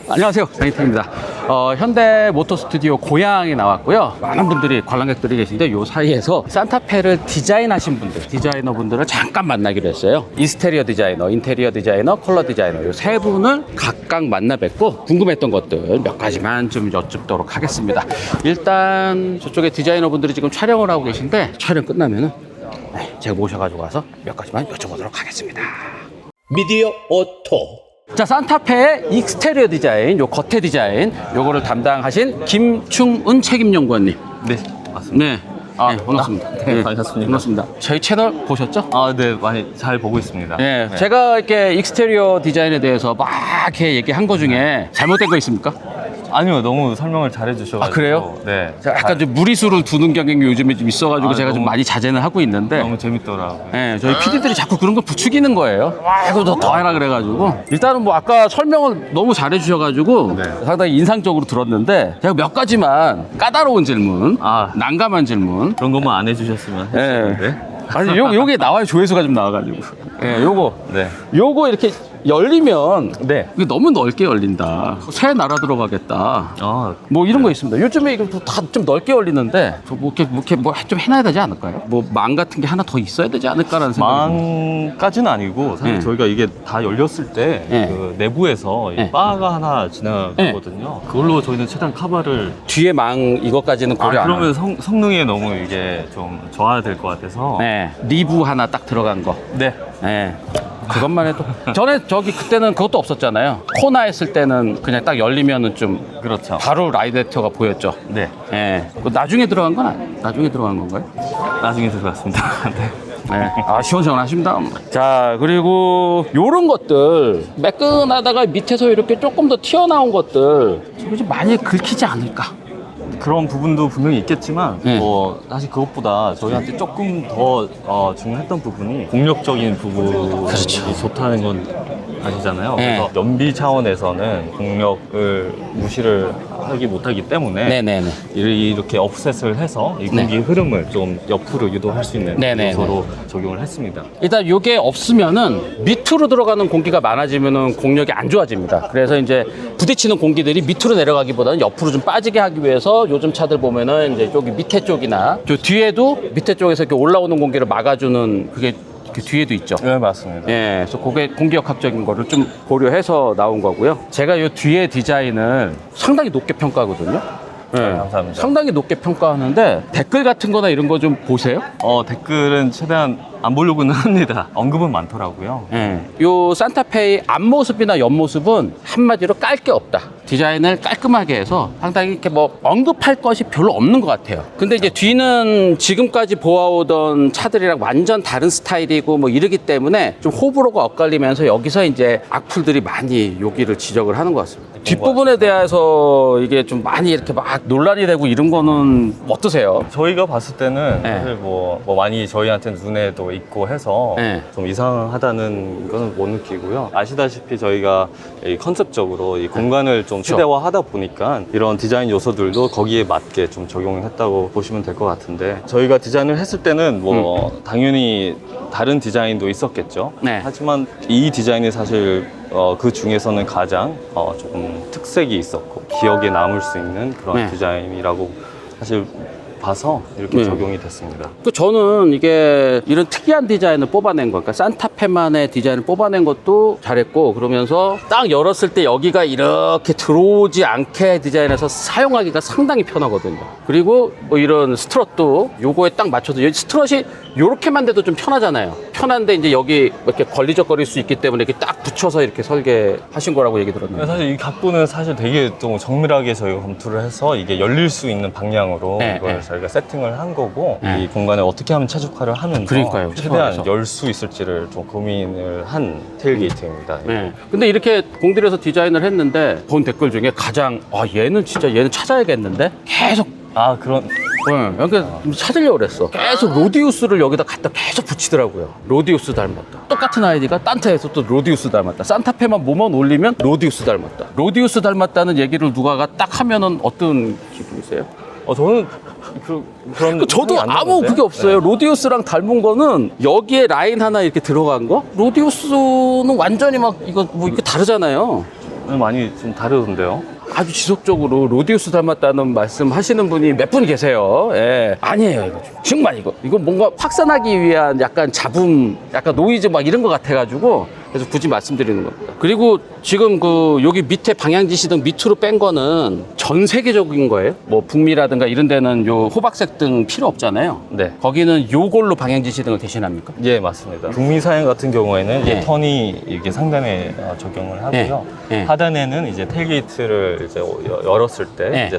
안녕하세요, 장희태입니다. 현대 모터 스튜디오 고양에 나왔고요. 많은 분들이 관람객들이 계신데 요 사이에서 산타페를 디자인하신 분들, 디자이너분들을 잠깐 만나기로 했어요. 인스테리어 디자이너, 인테리어 디자이너, 컬러 디자이너 요 세 분을 각각 만나 뵙고 궁금했던 것들 몇 가지만 좀 여쭙도록 하겠습니다. 일단 저쪽에 디자이너분들이 지금 촬영을 하고 계신데 촬영 끝나면은 제가 모셔가지고 와서 몇 가지만 여쭤보도록 하겠습니다. 미디어 오토. 자, 산타페의 익스테리어 디자인, 요 겉에 디자인, 요거를 담당하신 김충은 책임연구원님. 네, 맞습니다. 네. 반갑습니다. 네, 반갑습니다. 반갑습니다. 저희 채널 보셨죠? 네, 많이 잘 보고 있습니다. 네. 네. 제가 이렇게 익스테리어 디자인에 대해서 막 이렇게 얘기한 거 중에 잘못된 거 있습니까? 아니요, 너무 설명을 잘 해주셔가지고. 아, 그래요? 네. 제가 약간 좀 무리수를 두는 경향이 요즘에 좀 있어가지고 제가 좀 너무- 많이 자제는 하고 있는데. 너무 재밌더라고요. 네, 저희 PD들이 자꾸 그런 거 부추기는 거예요. 이거 더 해라 그래가지고. 일단은 뭐 아까 설명을 너무 잘해주셔가지고 네. 상당히 인상적으로 들었는데 제가 몇 가지만 까다로운 질문, 난감한 질문. 그런 것만 안 해주셨으면 했었는데. 아니 요게 나와요. 조회수가 좀 나와가지고. 네, 네. 요거 이렇게 열리면 네. 이게 너무 넓게 열린다. 새 나라 들어가겠다. 아, 뭐 이런 거 있습니다. 요즘에 이거 다 좀 넓게 열리는데 뭐 이렇게 뭐 좀 해놔야 되지 않을까요? 뭐 망 같은 게 하나 더 있어야 되지 않을까라는 생각이. 망까지는 아니고 사실 네. 저희가 이게 다 열렸을 때 네. 그 내부에서 이 네. 바가 하나 지나가거든요. 그걸로 저희는 최대한 커버를. 뒤에 망 이것까지는 고려 안 하고. 그러면 성능에 너무 이게 좀 저하될 것 같아서. 네, 리브 하나 딱 들어간 거. 네. 네. 그것만 해도 전에 그때는 그것도 없었잖아요. 코나 했을 때는 그냥 딱 열리면은 좀 그렇죠. 바로 라이데터가 보였죠. 네. 예. 그 나중에 들어간 건 나중에 들어간 건가요? 나중에 들어갔습니다. 네. 네. 시원시원하십니다. 자, 그리고 요런 것들 매끈하다가 밑에서 이렇게 조금 더 튀어나온 것들 저거 좀 많이 긁히지 않을까? 그런 부분도 분명히 있겠지만 네. 사실 그것보다 저희한테 조금 더 중요했던 부분이 공력적인 부분이 그렇죠. 좋다는 건 아시잖아요. 네. 그래서 연비 차원에서는 공력을 무시를 하기 못하기 때문에 네네네. 이렇게 offset을 해서 이 공기 흐름을 좀 옆으로 유도할 수 있는 네네네. 요소로 적용을 했습니다. 일단 요게 없으면은 밑으로 들어가는 공기가 많아지면은 공력이 안 좋아집니다. 그래서 이제 부딪히는 공기들이 밑으로 내려가기보다는 옆으로 좀 빠지게 하기 위해서 요즘 차들 보면은 이제 여기 밑에 쪽이나 저 뒤에도 밑에 쪽에서 이렇게 올라오는 공기를 막아주는 그게 그 뒤에도 있죠. 네, 맞습니다. 예, 그래서 그게 공기역학적인 거를 좀 고려해서 나온 거고요. 제가 이 뒤에 디자인을 상당히 높게 평가하거든요. 예, 감사합니다. 상당히 높게 평가하는데 댓글 같은 거나 이런 거 좀 보세요. 댓글은 최대한 안 보려고는 합니다. 언급은 많더라고요. 예. 요 산타페의 앞모습이나 옆모습은 한마디로 깔 게 없다. 디자인을 깔끔하게 해서 상당히 이렇게 뭐 언급할 것이 별로 없는 것 같아요. 근데 이제 뒤는 지금까지 보아오던 차들이랑 완전 다른 스타일이고 뭐 이러기 때문에 좀 호불호가 엇갈리면서 여기서 이제 악플들이 많이 여기를 지적을 하는 것 같습니다. 뒷부분에 대해서 이게 좀 많이 이렇게 막 논란이 되고 이런 거는 어떠세요? 저희가 봤을 때는 네. 사실 뭐 많이 저희한테 눈에도 있고 해서 네. 좀 이상하다는 건 못 느끼고요. 아시다시피 저희가 이 컨셉적으로 이 공간을 좀 최대화하다 보니까 이런 디자인 요소들도 거기에 맞게 좀 적용을 했다고 보시면 될 것 같은데, 저희가 디자인을 했을 때는 뭐 당연히 다른 디자인도 있었겠죠. 네. 하지만 이 디자인이 사실 그 중에서는 가장 조금 특색이 있었고 기억에 남을 수 있는 그런 네. 디자인이라고 사실 봐서 이렇게 네. 적용이 됐습니다. 저는 이게 이런 특이한 디자인을 뽑아낸 거, 그러니까 산타페만의 디자인을 뽑아낸 것도 잘했고, 그러면서 딱 열었을 때 여기가 이렇게 들어오지 않게 디자인해서 사용하기가 상당히 편하거든요. 그리고 뭐 이런 스트럿도 요거에 딱 맞춰서, 여기 스트럿이 요렇게만 돼도 좀 편하잖아요. 편한데 이제 여기 이렇게 걸리적거릴 수 있기 때문에 이렇게 딱 붙여서 이렇게 설계하신 거라고 얘기 들었는데. 사실 이 각도는 사실 되게 좀 정밀하게 저희가 검토를 해서 이게 열릴 수 있는 방향으로 네, 이걸 네. 저희가 세팅을 한 거고, 네. 이 공간을 어떻게 하면 최적화를 하면서 그러니까요, 최대한 최소화해서. 열 수 있을지를 좀 고민을 한 테일게이트입니다. 네. 근데 이렇게 공들여서 디자인을 했는데 본 댓글 중에 가장 얘는 찾아야겠는데 계속 그런 그러니까 찾으려고 그랬어. 계속 로디우스를 여기다 갖다 계속 붙이더라고요. 로디우스 닮았다. 똑같은 아이디가 딴차에서 또 로디우스 닮았다. 산타페만 뭐만 올리면 로디우스 닮았다. 로디우스 닮았다는 얘기를 누가가 딱 하면은 어떤 기분이세요? 저는 그런 저도 생각이 안 아무 나는데? 그게 없어요. 네. 로디우스랑 닮은 거는 여기에 라인 하나 이렇게 들어간 거? 로디우스는 완전히 막 이거 뭐 이렇게 다르잖아요. 많이 좀 다르던데요. 아주 지속적으로 로디우스 닮았다는 말씀 하시는 분이 몇 분 계세요. 예. 아니에요, 이거. 정말 이거 뭔가 확산하기 위한 약간 잡음, 약간 노이즈 막 이런 것 같아가지고 그래서 굳이 말씀드리는 겁니다. 그리고 지금 여기 밑에 방향지시등 밑으로 뺀 거는 전 세계적인 거예요. 뭐 북미라든가 이런 데는 요 호박색 등 필요 없잖아요. 네. 거기는 요걸로 방향지시등을 대신합니까? 예, 맞습니다. 북미 사양 같은 경우에는 이제 네. 턴이 이게 상단에 적용을 하고요. 네. 하단에는 이제 테일게이트를 이제 열었을 때 네. 이제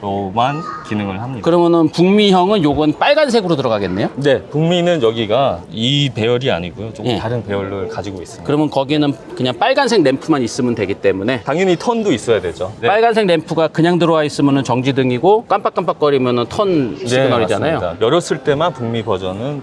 서블램프로만 기능을 합니다. 그러면은 북미형은 요건 빨간색으로 들어가겠네요? 네, 북미는 여기가 이 배열이 아니고요. 조금 예. 다른 배열을 가지고 있습니다. 그러면 거기는 그냥 빨간색 램프만 있으면 되기 때문에 당연히 턴도 있어야 되죠. 네. 빨간색 램프가 그냥 들어와 있으면 정지등이고 깜빡깜빡거리면 턴 시그널이잖아요. 네, 맞습니다. 열었을 때만 북미 버전은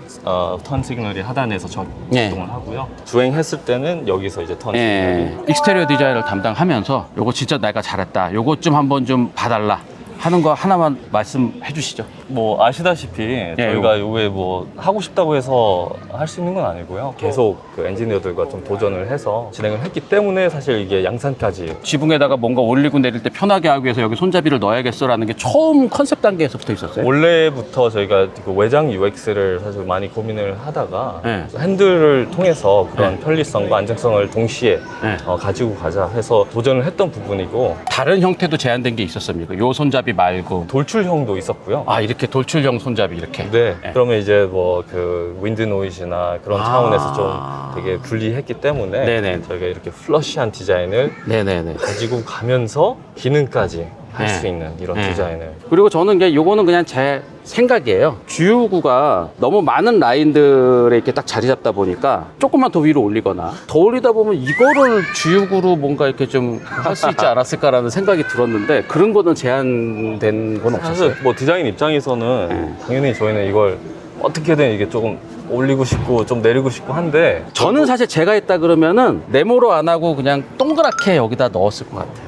턴 시그널이 하단에서 예. 작동을 하고요. 주행했을 때는 여기서 이제 턴 예. 시그널이 익스테리어 디자인을 담당하면서 요거 진짜 내가 잘했다. 요것 좀 한번 좀 봐달라 하는 거 하나만 말씀해 주시죠. 뭐 아시다시피 저희가 요게 뭐 하고 싶다고 해서 할 수 있는 건 아니고요. 계속 그 엔지니어들과 좀 도전을 해서 진행을 했기 때문에 사실 이게 양산까지 지붕에다가 뭔가 올리고 내릴 때 편하게 하기 위해서 여기 손잡이를 넣어야겠어라는 게 처음 컨셉 단계에서 붙어 있었어요. 원래부터 저희가 그 외장 UX를 사실 많이 고민을 하다가 네. 핸들을 통해서 그런 네. 편리성과 안정성을 동시에 네. 가지고 가자 해서 도전을 했던 부분이고 다른 형태도 제한된 게 있었습니까? 요 손잡이 말고. 돌출형도 있었고요. 아, 이렇게 돌출형 손잡이 이렇게. 네. 네. 그러면 이제 뭐 그 윈드 노이즈나 그런 차원에서 좀 되게 분리했기 때문에 네네. 저희가 이렇게 플러시한 디자인을 네네네. 가지고 가면서 기능까지 할 수 네. 있는 이런 네. 디자인을. 그리고 저는 이게 요거는 그냥 제 생각이에요. 주유구가 너무 많은 라인들에 이렇게 딱 자리 잡다 보니까 조금만 더 위로 올리거나 더 올리다 보면 이거를 주유구로 뭔가 이렇게 좀 할 수 있지 않았을까라는 생각이 들었는데 그런 거는 제한된 건 없었어요. 사실 뭐 디자인 입장에서는 당연히 저희는 이걸 어떻게든 이게 조금 올리고 싶고 좀 내리고 싶고 한데 저는 사실 제가 했다 그러면은 네모로 안 하고 그냥 동그랗게 여기다 넣었을 것 같아요.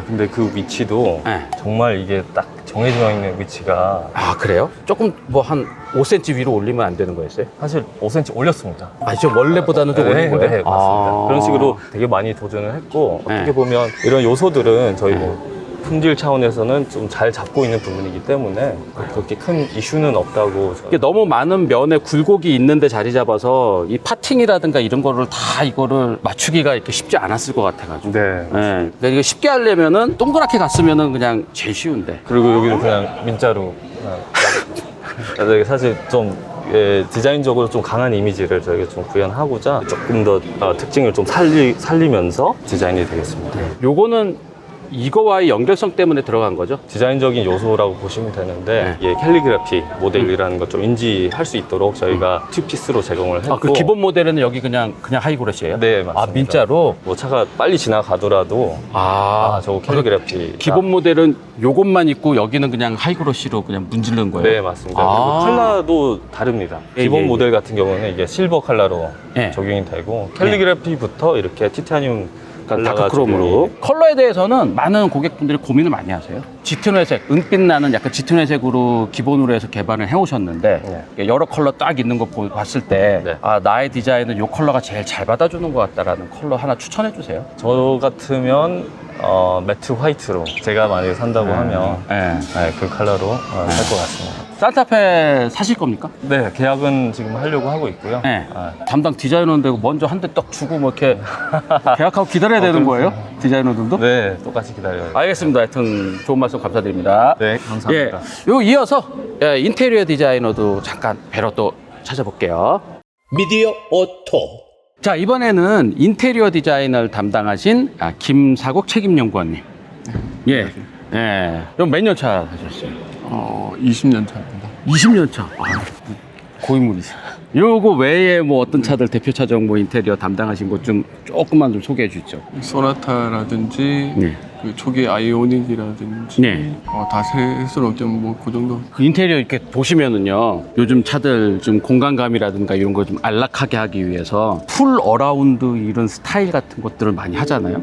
근데 그 위치도 네. 정말 이게 딱 정해져 있는 위치가 아, 그래요? 조금 뭐 한 5cm 위로 올리면 안 되는 거였어요? 사실 5cm 올렸습니다. 아, 저 원래보다는 좀 올린 거예요? 네, 맞습니다. 아. 그런 식으로 되게 많이 도전을 했고 네. 어떻게 보면 이런 요소들은 저희 뭐 품질 차원에서는 좀 잘 잡고 있는 부분이기 때문에 그렇게 큰 이슈는 없다고. 이게 너무 많은 면에 굴곡이 있는데 자리 잡아서 이 파팅이라든가 이런 거를 다 이거를 맞추기가 이렇게 쉽지 않았을 것 같아가지고. 네. 예. 그러니까 이거 쉽게 하려면은 동그랗게 갔으면은 그냥 제일 쉬운데. 그리고 여기는 그냥 민자로. 그냥 사실 좀 디자인적으로 좀 강한 이미지를 저희가 좀 구현하고자 조금 더 특징을 좀 살리면서 디자인이 되겠습니다. 요거는 이거와의 연결성 때문에 들어간 거죠? 디자인적인 요소라고 보시면 되는데 이게 캘리그래피 모델이라는 걸 좀 인지할 수 있도록 저희가 튜피스로 제공을 했고 그 기본 모델은 여기 그냥 하이그로시예요? 네, 맞습니다. 아, 민자로? 뭐 차가 빨리 지나가더라도 저거 캘리그래피 기본 모델은 요것만 있고 여기는 그냥 하이그로시로 그냥 문지른 거예요? 네, 맞습니다. 아. 그리고 컬러도 다릅니다. 예, 기본 예, 예. 모델 같은 경우는 이게 실버 컬러로 예. 적용이 되고 캘리그래피부터 이렇게 티타늄 컬러가 다크크롬으로. 적용이- 컬러에 대해서는 많은 고객분들이 고민을 많이 하세요. 짙은 회색, 은빛 나는 약간 짙은 회색으로 기본으로 해서 개발을 해오셨는데 여러 컬러 딱 있는 거 봤을 때 네. 나의 디자인은 이 컬러가 제일 잘 받아주는 것 같다라는 컬러 하나 추천해 주세요. 저 같으면 매트 화이트로 제가 만약에 산다고 하면 네. 그 컬러로 살 것 같습니다. 산타페 사실 겁니까? 네, 계약은 지금 하려고 하고 있고요. 네. 아, 담당 디자이너인데 먼저 한 대 딱 주고 뭐 이렇게 계약하고 기다려야 되는 거예요? 디자이너들도? 네, 똑같이 기다려요. 알겠습니다. 하여튼 좋은 말씀 감사드립니다. 네, 감사합니다. 요 이어서 인테리어 디자이너도 잠깐 뵈러 또 찾아볼게요. 미디어 오토. 자, 이번에는 인테리어 디자인을 담당하신 김사국 책임연구원님. 예. 예. 그럼 몇 년 차 하셨어요? 20년 차입니다. 20년 차. 고인물이세요. 요거 외에 뭐 어떤 차들 대표 차종 뭐 인테리어 담당하신 것 좀 조금만 좀 소개해 주죠. 소나타라든지 네. 그 초기 아이오닉이라든지 네. 다 셀 수는 없지만 뭐 그 정도. 그 인테리어 이렇게 보시면은요, 요즘 차들 좀 공간감이라든가 이런 거 좀 안락하게 하기 위해서 풀 어라운드 이런 스타일 같은 것들을 많이 하잖아요.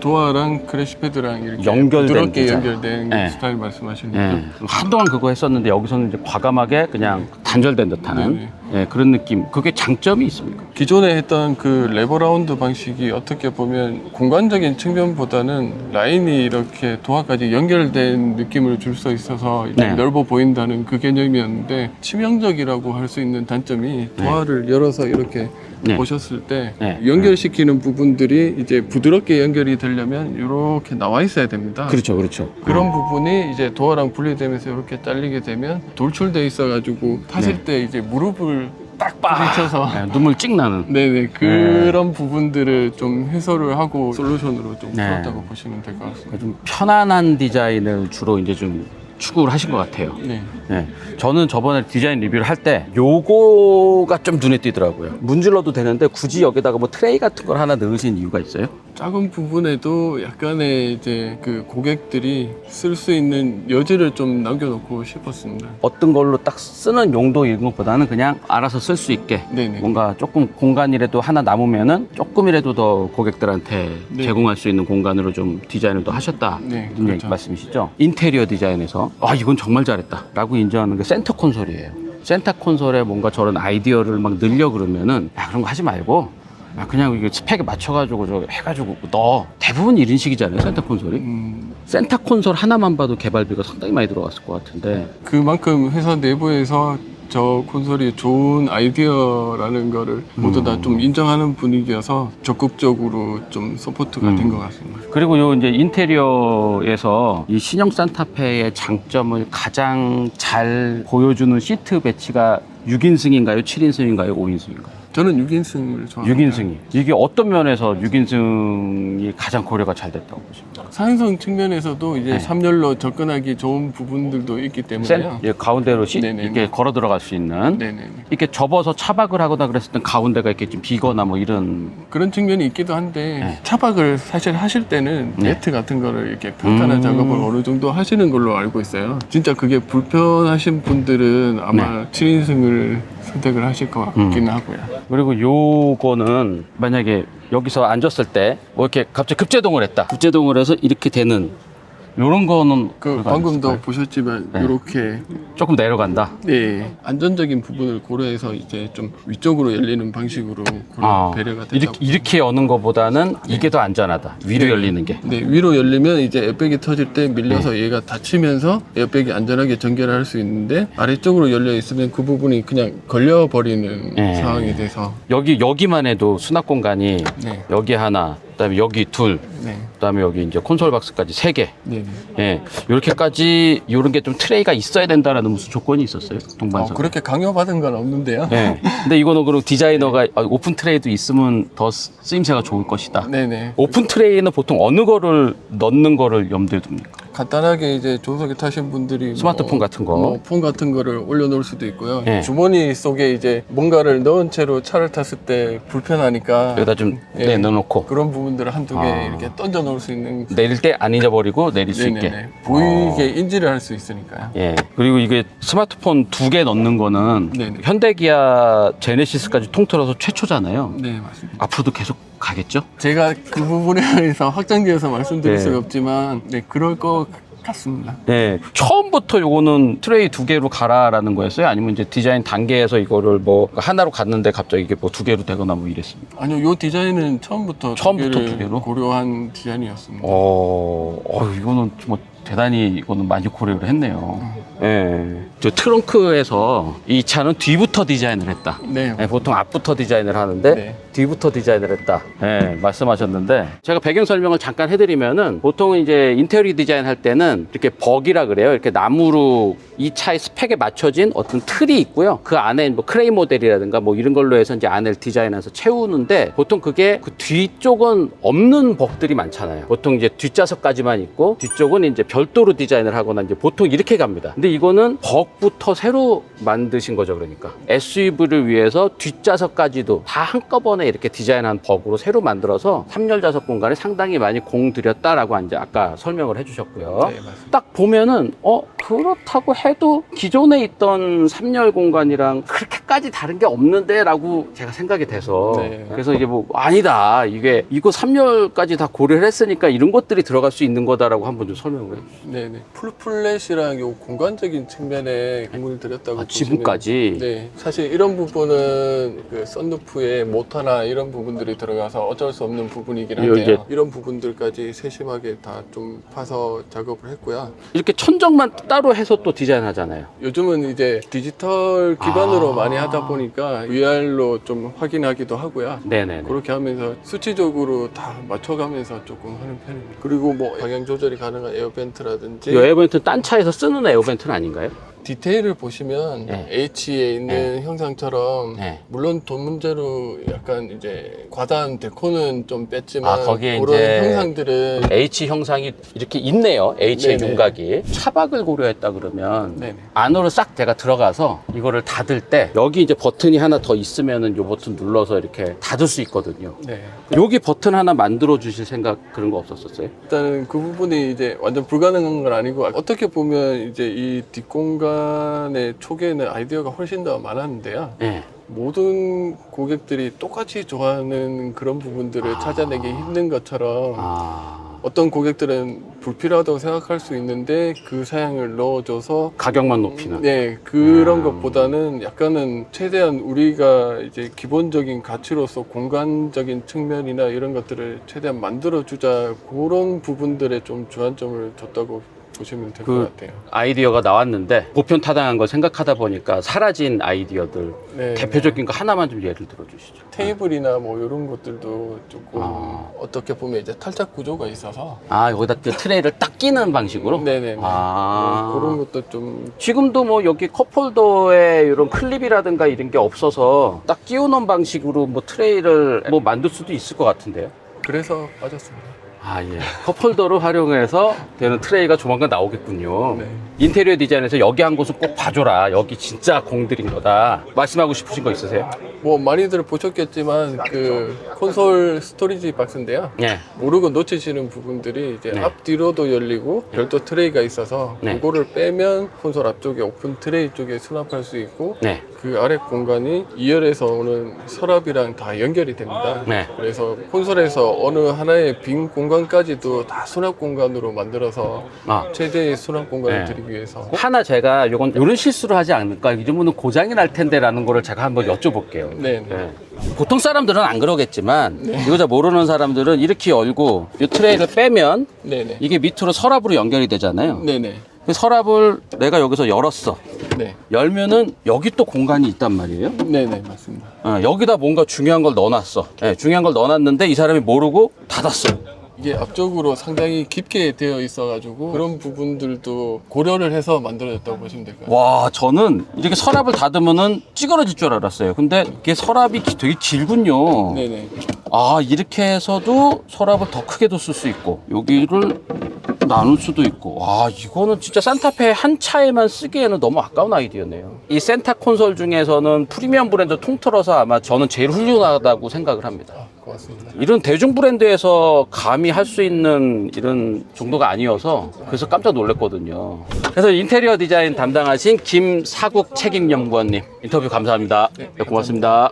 도어랑 크래시패드랑 이렇게 연결된 부드럽게 디자인. 연결된 네. 스타일 말씀하시는 예. 거죠? 한동안 그거 했었는데 여기서는 이제 과감하게 그냥 단절된 듯한 네네. 예, 그런 느낌. 그게 장점이 있습니까? 기존에 했던 그 레버라운드 방식이 어떻게 보면 공간적인 측면보다는 라인이 이렇게 도화까지 연결된 느낌을 줄 수 있어서 이제 네. 넓어 보인다는 그 개념이었는데 치명적이라고 할 수 있는 단점이 도화를 열어서 이렇게 네. 보셨을 때 네. 연결시키는 부분들이 이제 부드럽게 연결이 되려면 이렇게 나와 있어야 됩니다. 그렇죠, 그렇죠. 그런 부분이 이제 도어랑 분리되면서 이렇게 잘리게 되면 돌출돼 있어가지고 타실 때 이제 무릎을 딱 부딪혀서 예, 눈물 찍 나는. 네네 그런 부분들을 좀 해소를 하고 솔루션으로 좀 네. 풀었다고 보시면 될 것 같습니다. 좀 편안한 디자인을 주로 이제 좀 추구를 하신 것 같아요. 네. 예. 저는 저번에 디자인 리뷰를 할 때 요거가 좀 눈에 띄더라고요. 문질러도 되는데 굳이 여기다가 뭐 트레이 같은 걸 하나 넣으신 이유가 있어요? 작은 부분에도 약간의 이제 그 고객들이 쓸 수 있는 여지를 좀 남겨놓고 싶었습니다. 어떤 걸로 딱 쓰는 용도 이런 것보다는 그냥 알아서 쓸 수 있게 네네. 뭔가 조금 공간이라도 하나 남으면은 조금이라도 더 고객들한테 네. 제공할 수 있는 공간으로 좀 디자인을 또 하셨다. 네, 이런 그렇죠. 말씀이시죠? 인테리어 디자인에서 이건 정말 잘했다 라고 인정하는 게 센터 콘솔이에요. 센터 콘솔에 뭔가 저런 아이디어를 막 늘려 그러면은 그런 거 하지 말고 그냥 이게 스펙에 맞춰가지고 저 해가지고 넣어. 대부분 이런 식이잖아요, 센터 콘솔이. 센터 콘솔 하나만 봐도 개발비가 상당히 많이 들어갔을 것 같은데. 그만큼 회사 내부에서 저 콘솔이 좋은 아이디어라는 거를 모두 다 좀 인정하는 분위기여서 적극적으로 좀 서포트가 된 것 같습니다. 그리고 요 이제 인테리어에서 이 신형 산타페의 장점을 가장 잘 보여주는 시트 배치가 6인승인가요? 7인승인가요? 5인승인가요? 저는 6인승을 좋아합니다. 6인승이. 이게 어떤 면에서 6인승이 가장 고려가 잘 됐다고 보십니까? 사행성 측면에서도 이제 네. 3열로 접근하기 좋은 부분들도 있기 때문에요. 가운데로 네네네. 이렇게 걸어 들어갈 수 있는. 네네. 이렇게 접어서 차박을 하거나 그랬을 땐 가운데가 이렇게 좀 비거나 뭐 이런. 그런 측면이 있기도 한데 네. 차박을 사실 하실 때는 네. 매트 같은 거를 이렇게 평탄한 작업을 어느 정도 하시는 걸로 알고 있어요. 진짜 그게 불편하신 분들은 아마 7인승을 선택을 하실 것 같기는 하고요. 그리고 요거는 만약에 여기서 앉았을 때 뭐 이렇게 갑자기 급제동을 했다. 급제동을 해서 이렇게 되는 요런 거는 그 그거 방금도 아니었을까요? 보셨지만 네. 이렇게 조금 내려간다. 네, 안전적인 부분을 고려해서 이제 좀 위쪽으로 열리는 방식으로 그런 배려가 됐다고. 이렇게 여는 거보다는 이게 더 안전하다. 위로 네. 열리는 게. 네, 위로 열리면 이제 에어백이 터질 때 밀려서 얘가 다치면서 에어백이 안전하게 전개를 할 수 있는데 아래쪽으로 열려 있으면 그 부분이 그냥 걸려버리는 네. 상황이 돼서 여기만 해도 수납 공간이 네. 여기 하나, 그다음에 여기 둘, 네, 그다음에 여기 이제 콘솔 박스까지 3개. 네, 네. 예, 이렇게까지 이런 게 좀 트레이가 있어야 된다라는 무슨 조건이 있었어요, 동반서. 그렇게 강요받은 건 없는데요. 예. 근데 이거는 그럼 디자이너가 오픈 트레이도 있으면 더 쓰임새가 좋을 것이다. 네네. 오픈 트레이는 보통 어느 거를 넣는 거를 염두에 둡니까? 간단하게 이제 조석에 타신 분들이 스마트폰 같은 거. 폰 같은 거를 올려놓을 수도 있고요. 네. 주머니 속에 이제 뭔가를 넣은 채로 차를 탔을 때 불편하니까 여기다 좀 예. 넣어놓고 그런 부분들을 한두 개 이렇게 던져 놓을 수 있는 내릴 때 안 잊어버리고 내릴 수 있게. 네네네. 보이게 인지를 할 수 있으니까요. 예. 그리고 이게 스마트폰 2개 넣는 거는 네네. 현대기아 제네시스까지 통틀어서 최초잖아요. 네, 맞습니다. 앞으로도 계속 가겠죠? 제가 그 부분에 대해서 확장지어서 말씀드릴 네. 수가 없지만 네, 그럴 것 같습니다. 네. 처음부터 요거는 트레이 2개로 가라라는 거였어요? 아니면 이제 디자인 단계에서 이거를 뭐 하나로 갔는데 갑자기 이게 뭐 2개로 되거나 뭐 이랬습니까? 아니요, 요 디자인은 처음부터 두 개를 고려한 디자인이었습니다. 이거는 뭐 대단히 이거는 많이 고려를 했네요. 예. 저 트렁크에서 이 차는 뒤부터 디자인을 했다. 네. 예, 보통 앞부터 디자인을 하는데 네. 뒤부터 디자인을 했다. 예, 말씀하셨는데 제가 배경 설명을 잠깐 해드리면은 보통은 이제 인테리어 디자인 할 때는 이렇게 벅이라 그래요. 이렇게 나무로 이 차의 스펙에 맞춰진 어떤 틀이 있고요. 그 안에 뭐 크레인 모델이라든가 뭐 이런 걸로 해서 이제 안을 디자인해서 채우는데 보통 그게 그 뒤쪽은 없는 벅들이 많잖아요. 보통 이제 뒷좌석까지만 있고 뒤쪽은 이제 별도로 디자인을 하거나 이제 보통 이렇게 갑니다. 근데 이거는 벅부터 새로 만드신 거죠, 그러니까. SUV를 위해서 뒷좌석까지도 다 한꺼번에 이렇게 디자인한 벅으로 새로 만들어서 3열 좌석 공간에 상당히 많이 공들였다라고 이제 아까 설명을 해주셨고요. 네, 맞습니다. 딱 보면은 그렇다고 해도 기존에 있던 3열 공간이랑 그렇게까지 다른 게 없는데 라고 제가 생각이 돼서 네. 그래서 이게 뭐 아니다, 이거 3열까지 다 고려를 했으니까 이런 것들이 들어갈 수 있는 거다라고 한번 좀 설명을 해주시죠. 네네. 풀플랫이랑 요 공간적인 측면에 공을 들였다고 지붕까지. 네. 사실 이런 부분은 그 썬루프에 모터나 이런 부분들이 들어가서 어쩔 수 없는 부분이긴 이거 한데요. 이제- 이런 부분들까지 세심하게 다 좀 파서 작업을 했고요. 이렇게 천정만 따로 해서 또 디자인하잖아요. 요즘은 이제 디지털 기반으로 아. 많이 하다 보니까 VR로 좀 확인하기도 하고요. 네네네. 그렇게 하면서 수치적으로 다 맞춰가면서 조금 하는 편입니다. 그리고 뭐 방향 조절이 가능한 에어벤트라든지 이 에어벤트 딴 차에서 쓰는 에어벤트는 아닌가요? 디테일을 보시면 네. H에 있는 형상처럼 네. 물론 돈 문제로 약간 이제 과다한 데코는 좀 뺐지만 거기에 그런 이제 형상들은 H 형상이 이렇게 있네요. H의 네네. 윤곽이. 차박을 고려했다 그러면 네네. 안으로 싹 제가 들어가서 이거를 닫을 때 여기 이제 버튼이 하나 더 있으면은 요 버튼 눌러서 이렇게 닫을 수 있거든요. 네. 여기 버튼 하나 만들어 주실 생각 그런 거 없었었어요? 일단은 그 부분이 이제 완전 불가능한 건 아니고 어떻게 보면 이제 이 뒷공간의 초기에는 아이디어가 훨씬 더 많았는데요. 네. 모든 고객들이 똑같이 좋아하는 그런 부분들을 찾아내기 힘든 것처럼 어떤 고객들은 불필요하다고 생각할 수 있는데 그 사양을 넣어줘서 가격만 높이는. 네 그런 것보다는 약간은 최대한 우리가 이제 기본적인 가치로서 공간적인 측면이나 이런 것들을 최대한 만들어주자 그런 부분들에 좀 주안점을 줬다고 보시면 될 것 그 같아요. 아이디어가 나왔는데 보편타당한 걸 생각하다 보니까 사라진 아이디어들 네, 대표적인 거 하나만 좀 예를 들어 주시죠. 테이블이나 뭐 이런 것들도 조금 아. 어떻게 보면 이제 탈착 구조가 있어서 여기다 그 트레이를 딱 끼는 방식으로? 네네 그런 것도 좀 지금도 뭐 여기 컵홀더에 이런 클립이라든가 이런 게 없어서 딱 끼워놓은 방식으로 뭐 트레이를 뭐 만들 수도 있을 것 같은데요. 그래서 빠졌습니다. 예. 컵홀더로 활용해서 되는 트레이가 조만간 나오겠군요. 네. 인테리어 디자인에서 여기 한 곳은 꼭 봐줘라. 여기 진짜 공들인 거다. 말씀하고 싶으신 거 있으세요? 뭐 많이들 보셨겠지만 그 콘솔 스토리지 박스인데요. 네. 모르고 놓치시는 부분들이 이제 네. 앞뒤로도 열리고 별도 트레이가 있어서 네. 그거를 빼면 콘솔 앞쪽에 오픈 트레이 쪽에 수납할 수 있고 네. 그 아래 공간이 2열에서 오는 서랍이랑 다 연결이 됩니다. 네. 그래서 콘솔에서 어느 하나의 빈 공간까지도 다 수납 공간으로 만들어서 최대의 수납 공간을 네. 드리기 위해서 하나 제가 이런 실수를 하지 않을까? 이러면 고장이 날 텐데라는 거를 제가 한번 여쭤볼게요. 네. 네. 보통 사람들은 안 그러겠지만 이거 잘 모르는 사람들은 이렇게 열고 이 트레이를 빼면 네네. 이게 밑으로 서랍으로 연결이 되잖아요. 네네. 그 서랍을 내가 여기서 열었어. 네. 열면은 여기 또 공간이 있단 말이에요. 네네 맞습니다. 여기다 뭔가 중요한 걸 넣어놨어. 네, 중요한 걸 넣어놨는데 이 사람이 모르고 닫았어. 이게 앞쪽으로 상당히 깊게 되어 있어가지고 그런 부분들도 고려를 해서 만들어졌다고 보시면 될 것 같아요. 와, 저는 이렇게 서랍을 닫으면은 찌그러질 줄 알았어요. 근데 이게 서랍이 되게 길군요. 네네. 이렇게 해서도 서랍을 더 크게도 쓸 수 있고 여기를 나눌 수도 있고. 이거는 진짜 산타페 한 차에만 쓰기에는 너무 아까운 아이디어네요. 이 센타 콘솔 중에서는 프리미엄 브랜드 통틀어서 아마 저는 제일 훌륭하다고 생각을 합니다. 고맙습니다. 이런 대중 브랜드에서 감히 할 수 있는 이런 정도가 아니어서 그래서 깜짝 놀랐거든요. 그래서 인테리어 디자인 담당하신 김사국 책임연구원님 인터뷰 감사합니다. 네, 고맙습니다.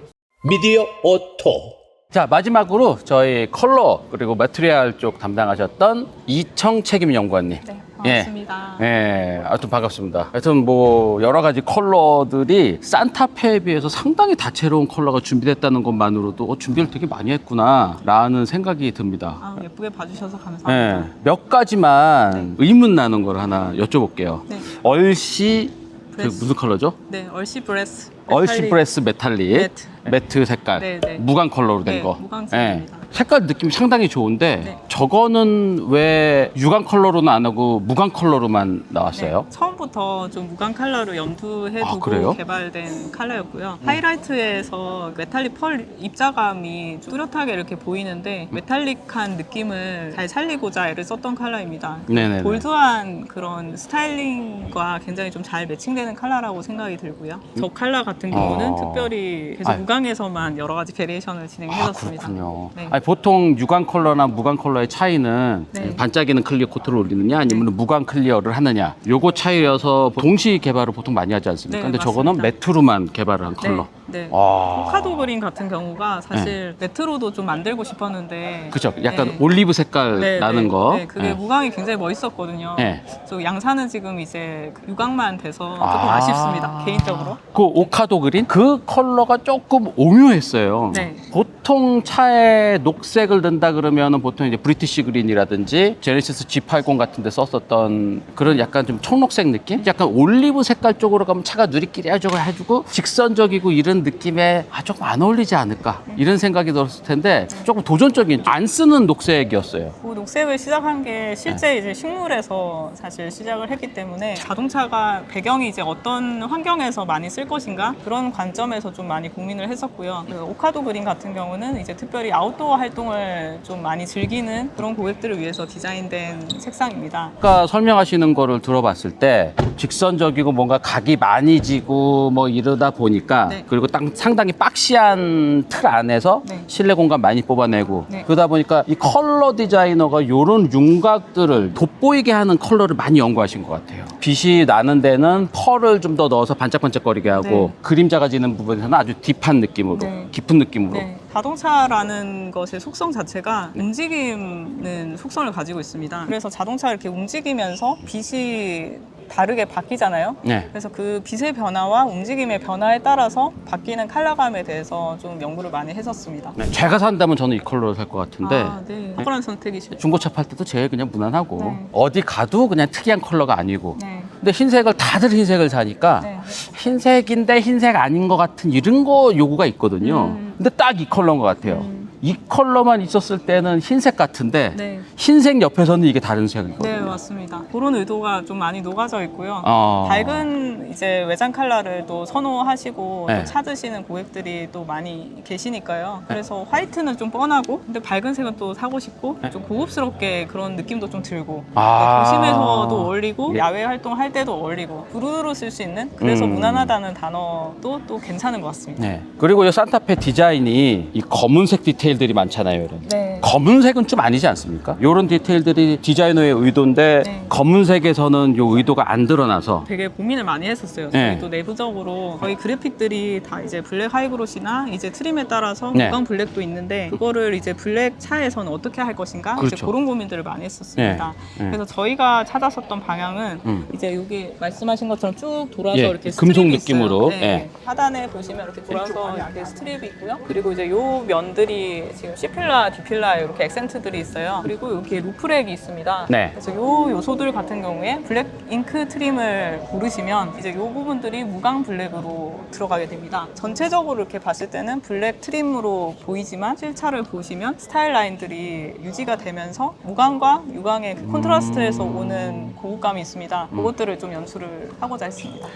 미디어 오토. 자, 마지막으로 저희 컬러 그리고 매트리얼 쪽 담당하셨던 이청 책임연구원님. 네, 반갑습니다. 하여튼 반갑습니다. 하여튼 뭐 여러 가지 컬러들이 산타페에 비해서 상당히 다채로운 컬러가 준비됐다는 것만으로도 준비를 되게 많이 했구나 라는 생각이 듭니다. 예쁘게 봐주셔서 감사합니다. 몇 가지만 의문 나는 걸 하나 여쭤볼게요. 네. 얼씨 브레스. 무슨 컬러죠? 네, 얼씨 브레스. 얼씨 브레스 메탈릭 매트. 매트 색깔 네, 네. 무광 컬러로 된 네, 거. 무광색입니다. 색깔 느낌이 상당히 좋은데 네. 저거는 왜 유광 컬러로는 안 하고 무광 컬러로만 나왔어요? 네, 처음부터 좀 무광 컬러를 염두해 아, 두고 그래요? 개발된 컬러였고요. 하이라이트에서 메탈릭 펄 입자감이 뚜렷하게 이렇게 보이는데 메탈릭한 느낌을 잘 살리고자 애를 썼던 컬러입니다. 네네네. 볼드한 그런 스타일링과 굉장히 좀 잘 매칭되는 컬러라고 생각이 들고요. 저 컬러 같은 경우는 특별히 계속 아유. 무광에서만 여러 가지 베리에이션을 진행해줬습니다. 그렇군요. 네. 아니, 보통 유광 컬러나 무광 컬러의 차이는 네. 반짝이는 클리어 코트를 올리느냐 아니면 무광 클리어를 하느냐 요거 차이여서 동시 개발을 보통 많이 하지 않습니까? 네, 근데 저거는 맞습니다. 매트로만 개발을 한 컬러. 네. 아. 호카도 그린 같은 경우가 사실 매트로도 좀 만들고 싶었는데 그죠? 약간 네. 올리브 색깔 네, 나는 네, 거. 네, 그게 네. 무광이 굉장히 멋있었거든요. 네. 저 양산은 지금 이제 유광만 돼서 조금 아. 아쉽습니다. 개인적으로. 그 오카도 그린 그 컬러가 조금 오묘했어요. 네. 보통 차에 녹색을 든다 그러면은 보통 이제 브리티시 그린이라든지 제네시스 G80 같은 데 썼었던 그런 약간 좀 청록색 느낌? 약간 올리브 색깔 쪽으로 가면 차가 누리끼리 해주고 직선적이고 이런 느낌에 조금 안 어울리지 않을까 이런 생각이 들었을 텐데 조금 도전적인 안 쓰는 녹색이었어요. 그 녹색을 시작한 게 실제 이제 식물에서 사실 시작을 했기 때문에 자동차가 배경이 이제 어떤 환경에서 많이 쓸 것인가 그런 관점에서 좀 많이 고민을 했었고요. 그 오카도 그린 같은 경우는 이제 특별히 아웃도어 활동을 좀 많이 즐기는 그런 고객들을 위해서 디자인된 색상입니다. 아까 설명하시는 거를 들어봤을 때 직선적이고 뭔가 각이 많이 지고 뭐 이러다 보니까 네. 그리고 상당히 박시한 틀 안에서 네. 실내 공간 많이 뽑아내고 네. 그러다 보니까 이 컬러 디자이너가 이런 윤곽들을 돋보이게 하는 컬러를 많이 연구하신 것 같아요. 빛이 나는 데는 펄을 좀 더 넣어서 반짝반짝거리게 하고 네. 그림자가 지는 부분에서는 아주 딥한 느낌으로 네. 깊은 느낌으로 네, 자동차라는 것의 속성 자체가 움직이는 속성을 가지고 있습니다. 그래서 자동차가 이렇게 움직이면서 빛이 다르게 바뀌잖아요. 네. 그래서 그 빛의 변화와 움직임의 변화에 따라서 바뀌는 컬러감에 대해서 좀 연구를 많이 했었습니다. 네, 제가 산다면 저는 이 컬러를 살 것 같은데 아, 네. 탁월한 선택이시죠. 중고차 팔 때도 제일 그냥 무난하고 네. 어디 가도 그냥 특이한 컬러가 아니고 네. 근데 흰색을 다들 흰색을 사니까 네. 흰색인데 흰색 아닌 것 같은 이런 거 요구가 있거든요. 근데 딱 이 컬러인 것 같아요. 이 컬러만 있었을 때는 흰색 같은데 네. 흰색 옆에서는 이게 다른 색이거든요. 네, 맞습니다. 그런 의도가 좀 많이 녹아져 있고요. 어. 밝은 이제 외장 컬러를 또 선호하시고 네. 또 찾으시는 고객들이 또 많이 계시니까요. 그래서 화이트는 좀 뻔하고, 근데 밝은 색은 또 사고 싶고, 좀 고급스럽게 그런 느낌도 좀 들고, 아. 도심에서도 어울리고, 예. 야외 활동할 때도 어울리고, 두루두루 쓸 수 있는, 그래서 무난하다는 단어도 또 괜찮은 것 같습니다. 네. 그리고 이 산타페 디자인이 이 검은색 디테일들이 많잖아요. 이런. 네. 검은색은 좀 아니지 않습니까? 이런 디테일들이 디자이너의 의도인데 네. 검은색에서는 이 의도가 안 드러나서 되게 고민을 많이 했었어요. 네. 저희 또 내부적으로 저희 그래픽들이 다 이제 블랙 하이그로시나 이제 트림에 따라서 네. 무광 블랙도 있는데 그거를 이제 블랙 차에서는 어떻게 할 것인가 이제 그렇죠. 그런 고민들을 많이 했었습니다. 네. 네. 그래서 저희가 찾았었던 방향은 이제 여기 말씀하신 것처럼 쭉 돌아서 예, 이렇게 금속 스트립이 느낌으로. 있어요. 네. 예. 하단에 보시면 이렇게 돌아서 이렇게 스트립이 있고요. 그리고 이제 요 면들이 지금 C필라, D필라 이렇게 액센트들이 있어요. 그리고 여기 루프렉이 있습니다. 네. 그래서 요 요소들 같은 경우에 블랙 잉크 트림을 고르시면 이제 요 부분들이 무광 블랙으로 들어가게 됩니다. 전체적으로 이렇게 봤을 때는 블랙 트림으로 보이지만 실차를 보시면 스타일 라인들이 유지가 되면서 무광과 유광의 그 콘트라스트에서 오는 고급감이 있습니다. 그것들을 좀 연출을 하고자 했습니다.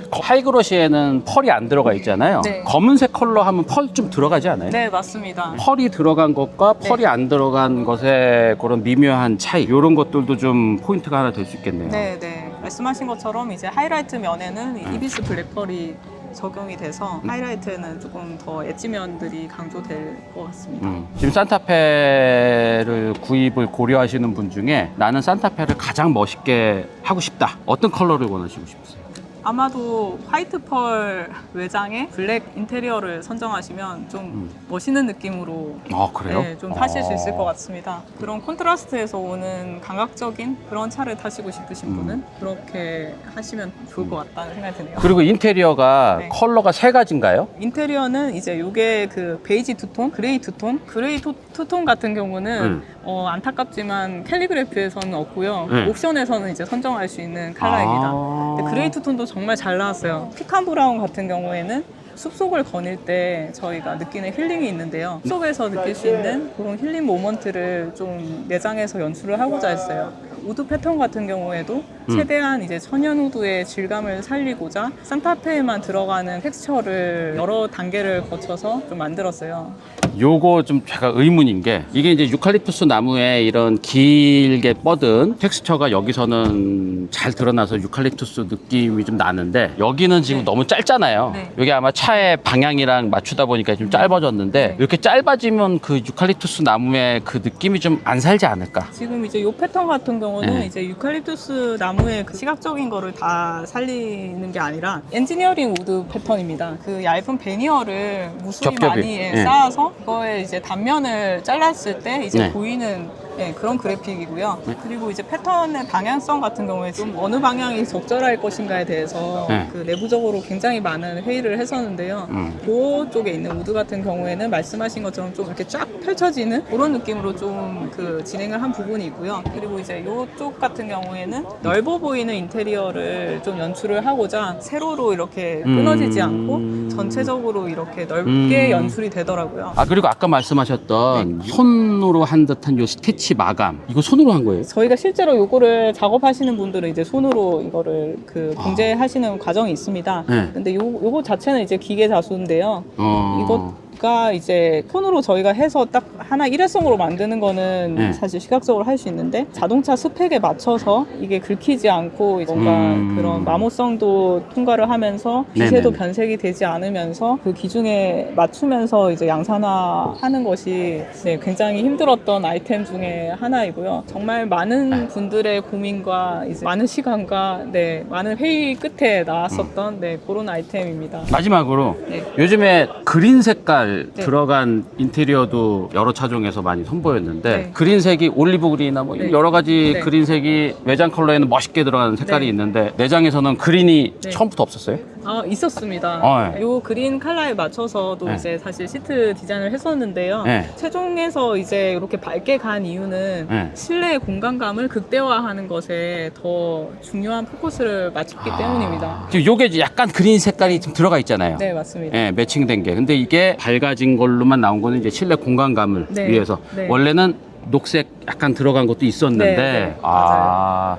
하이그로시에는 펄이 안 들어가 있잖아요. 네. 검은색 컬러 하면 펄 좀 들어가지 않아요? 네, 맞습니다. 펄이 들어간 것과 펄이 안 들어간 것의 그런 미묘한 차이 이런 것들도 좀 포인트가 하나 될 수 있겠네요. 네, 네. 말씀하신 것처럼 이제 하이라이트 면에는 이 이비스 블랙펄이 적용이 돼서 하이라이트에는 조금 더 엣지 면들이 강조될 것 같습니다. 지금 산타페를 구입을 고려하시는 분 중에 나는 산타페를 가장 멋있게 하고 싶다. 어떤 컬러를 원하시고 싶으세요? 아마도 화이트 펄 외장에 블랙 인테리어를 선정하시면 좀 멋있는 느낌으로 아, 그래요? 네, 좀 타실 수 있을 것 같습니다. 그런 콘트라스트에서 오는 감각적인 그런 차를 타시고 싶으신 분은 그렇게 하시면 좋을 것 같다는 생각이 드네요. 그리고 인테리어가 네. 컬러가 세 가지인가요? 인테리어는 이제 요게 그 베이지 투톤, 그레이 투톤, 그레이 투톤 같은 경우는 안타깝지만 캘리그래피에서는 없고요. 옵션에서는 이제 선정할 수 있는 컬러입니다. 근데 그레이 투톤도 정말 잘 나왔어요. 피칸 브라운 같은 경우에는 숲속을 거닐 때 저희가 느끼는 힐링이 있는데요. 숲속에서 느낄 수 있는 그런 힐링 모먼트를 좀 내장해서 연출을 하고자 했어요. 우드 패턴 같은 경우에도 최대한 이제 천연 우드의 질감을 살리고자 산타페에만 들어가는 텍스처를 여러 단계를 거쳐서 좀 만들었어요. 요거 좀 제가 의문인 게 이게 이제 유칼립투스 나무에 이런 길게 뻗은 텍스처가 여기서는 잘 드러나서 유칼립투스 느낌이 좀 나는데 여기는 지금 네. 너무 짧잖아요. 네. 여기 아마 차의 방향이랑 맞추다 보니까 좀 짧아졌는데 네. 이렇게 짧아지면 그 유칼립투스 나무의 그 느낌이 좀 안 살지 않을까? 지금 이제 이 패턴 같은 경우는 네. 이제 유칼립투스 나무의 그 시각적인 거를 다 살리는 게 아니라 엔지니어링 우드 패턴입니다. 그 얇은 베니어를 무수히 겹겹이. 많이 네. 쌓아서 그거에 이제 단면을 잘랐을 때 이제 네. 보이는 그런 그래픽이고요. 그리고 이제 패턴의 방향성 같은 경우에 좀 어느 방향이 적절할 것인가에 대해서 네. 그 내부적으로 굉장히 많은 회의를 했었는데요. 그쪽에 있는 우드 같은 경우에는 말씀하신 것처럼 좀 이렇게 쫙 펼쳐지는 그런 느낌으로 좀 그 진행을 한 부분이 있고요. 그리고 이제 이쪽 같은 경우에는 넓어 보이는 인테리어를 좀 연출을 하고자 세로로 이렇게 끊어지지 않고 전체적으로 이렇게 넓게 연출이 되더라고요. 아 그리고 아까 말씀하셨던 손으로 한 듯한 요 스케치 마감 이거 손으로 한 거예요? 저희가 실제로 요거를 작업하시는 분들은 이제 손으로 이거를 그 봉제하시는 과정이 있습니다. 네. 근데 요거 자체는 이제 기계 자수인데요. 어... 이것가 이제 손으로 저희가 해서 딱 하나 일회성으로 만드는 거는 네. 사실 시각적으로 할 수 있는데 자동차 스펙에 맞춰서 이게 긁히지 않고 뭔가 그런 마모성도 통과를 하면서 기세도 네네네. 변색이 되지 않으면서 그 기준에 맞추면서 이제 양산화하는 것이 굉장히 힘들었던 아이템 중에 하나이고요. 정말 많은 분들의 고민과 이제 많은 시간과 많은 회의 끝에 나왔었던 그런 아이템입니다. 마지막으로 네. 요즘에 그린 색깔 네. 들어간 인테리어도 여러 차종에서 많이 선보였는데 네. 그린색이 올리브 그린이나 뭐 네. 여러 가지 네. 그린색이 외장 컬러에는 멋있게 들어가는 색깔이 네. 있는데 내장에서는 그린이 네. 처음부터 없었어요? 있었습니다. 네. 요 그린 컬러에 맞춰서도 네. 이제 사실 시트 디자인을 했었는데요. 네. 최종에서 이제 이렇게 밝게 간 이유는 네. 실내의 공간감을 극대화하는 것에 더 중요한 포커스를 맞췄기 때문입니다. 지금 요게 이제 약간 그린 색깔이 좀 들어가 있잖아요. 네, 맞습니다. 예, 매칭된 게. 근데 이게 밝아진 걸로만 나온 거는 이제 실내 공간감을 네. 위해서. 네. 원래는 녹색 약간 들어간 것도 있었는데. 네, 네.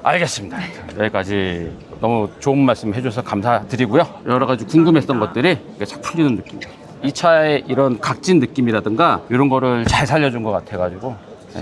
알겠습니다. 여기까지 너무 좋은 말씀 해줘서 감사드리고요. 여러 가지 궁금했던 것들이 이렇게 싹 풀리는 느낌이에요. 이 차의 이런 각진 느낌이라든가 이런 거를 잘 살려준 것 같아가지고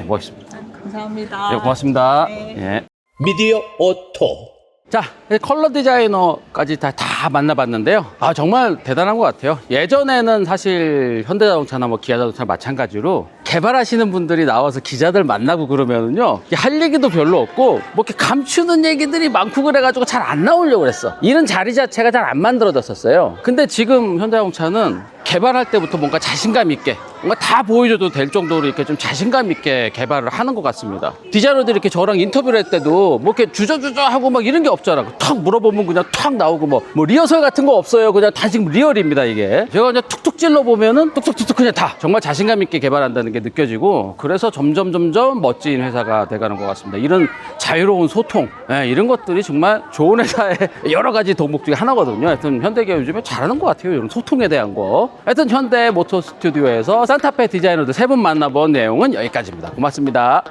멋있습니다. 감사합니다. 네, 고맙습니다. 네. 예. 미디어 오토. 자, 컬러 디자이너까지 다 만나봤는데요. 정말 대단한 것 같아요. 예전에는 사실 현대자동차나 뭐 기아자동차 마찬가지로 개발하시는 분들이 나와서 기자들 만나고 그러면은요, 할 얘기도 별로 없고, 뭐 이렇게 감추는 얘기들이 많고 그래가지고 잘 안 나오려고 그랬어. 이런 자리 자체가 잘 안 만들어졌었어요. 근데 지금 현대자동차는 개발할 때부터 뭔가 자신감 있게 뭔가 다 보여줘도 될 정도로 이렇게 좀 자신감 있게 개발을 하는 것 같습니다. 디자이너들이 이렇게 저랑 인터뷰를 할 때도 뭐 이렇게 주저주저 하고 막 이런 게 없잖아. 탁 물어보면 그냥 탁 나오고 뭐 리허설 같은 거 없어요. 그냥 다 지금 리얼입니다, 이게. 제가 그냥 툭툭 찔러 보면은 뚝뚝뚝뚝 그냥 다 정말 자신감 있게 개발한다는 게 느껴지고 그래서 점점 멋진 회사가 돼가는 것 같습니다. 이런 자유로운 소통, 이런 것들이 정말 좋은 회사의 여러 가지 덕목 중에 하나거든요. 하여튼 현대기아 요즘에 잘하는 것 같아요. 이런 소통에 대한 거. 하여튼 현대 모터 스튜디오에서 산타페 디자이너들 3분 만나본 내용은 여기까지입니다. 고맙습니다.